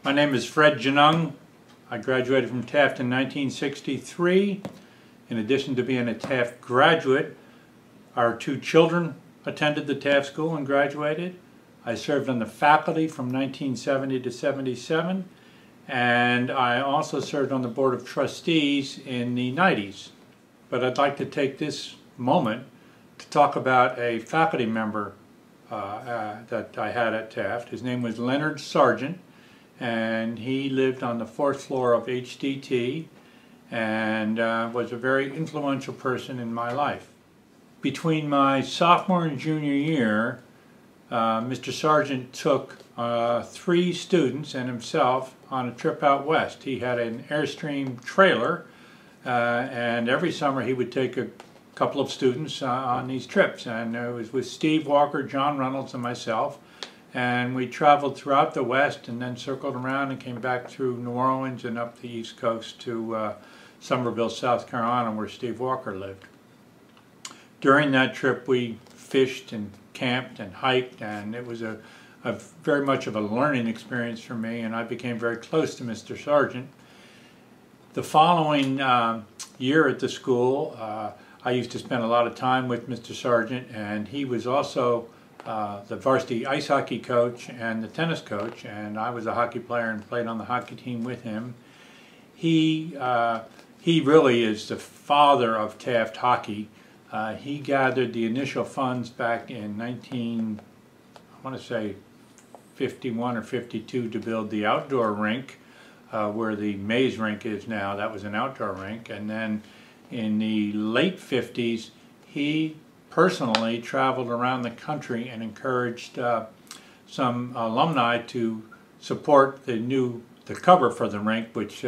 My name is Fred Genung. I graduated from Taft in 1963. In addition to being a Taft graduate, our two children attended the Taft School and graduated. I served on the faculty from 1970 to 77, and I also served on the Board of Trustees in the 90s. But I'd like to take this moment to talk about a faculty member that I had at Taft. His name was Leonard Sargent, and he lived on the 4th floor of HDT and was a very influential person in my life. Between my sophomore and junior year, Mr. Sargent took 3 students and himself on a trip out west. He had an Airstream trailer, and every summer he would take a couple of students on these trips, and it was with Steve Walker, John Reynolds, and myself, and we traveled throughout the West and then circled around and came back through New Orleans and up the East Coast to Somerville, South Carolina, where Steve Walker lived. During that trip we fished and camped and hiked, and it was a very much of a learning experience for me, and I became very close to Mr. Sargent. The following year at the school, I used to spend a lot of time with Mr. Sargent, and he was also the varsity ice hockey coach and the tennis coach, and I was a hockey player and played on the hockey team with him. He really is the father of Taft hockey. He gathered the initial funds back in I want to say 51 or 52 to build the outdoor rink where the Maze rink is now. That was an outdoor rink, and then in the late 50s, he personally traveled around the country and encouraged some alumni to support the cover for the rink, which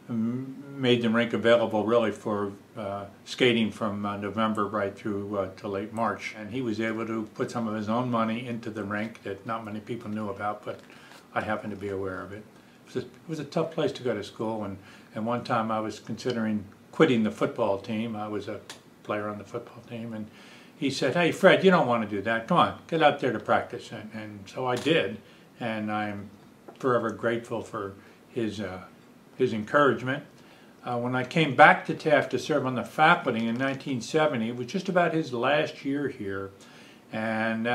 made the rink available really for skating from November right through to late March. And he was able to put some of his own money into the rink that not many people knew about, but I happened to be aware of it. It was a tough place to go to school, and one time I was considering quitting the football team. I was a player on the football team, and he said, "Hey Fred, you don't want to do that. Come on, get out there to practice." And so I did, and I'm forever grateful for his encouragement. When I came back to Taft to serve on the faculty in 1970, it was just about his last year here, and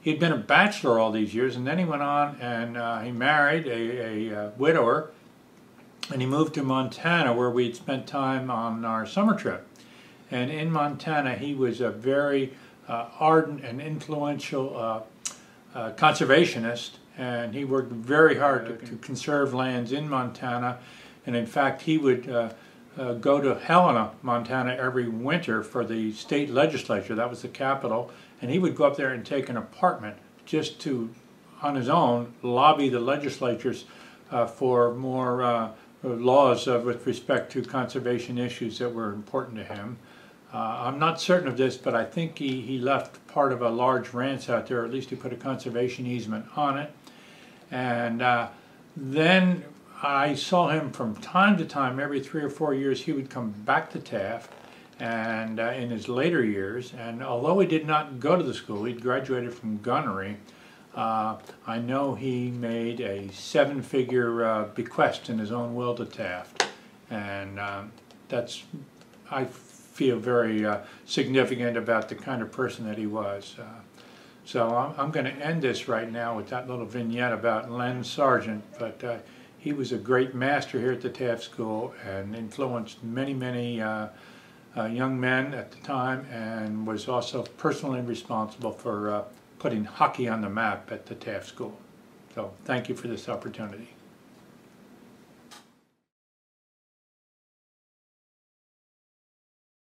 he'd been a bachelor all these years, and then he went on and he married a widower, and he moved to Montana, where we'd spent time on our summer trip. And in Montana, he was a very ardent and influential conservationist, and he worked very hard to conserve lands in Montana. And in fact, he would go to Helena, Montana every winter for the state legislature. That was the capital. And he would go up there and take an apartment just to, on his own, lobby the legislatures for more laws with respect to conservation issues that were important to him. I'm not certain of this, but I think he left part of a large ranch out there, or at least he put a conservation easement on it. And then I saw him from time to time, every 3 or 4 years, he would come back to Taft, and in his later years, and although he did not go to the school, he'd graduated from gunnery, I know he made a 7-figure bequest in his own will to Taft, and I feel very significant about the kind of person that he was. So I'm going to end this right now with that little vignette about Len Sargent, but he was a great master here at the Taft School and influenced many, many young men at the time, and was also personally responsible for putting hockey on the map at the Taft School. So thank you for this opportunity.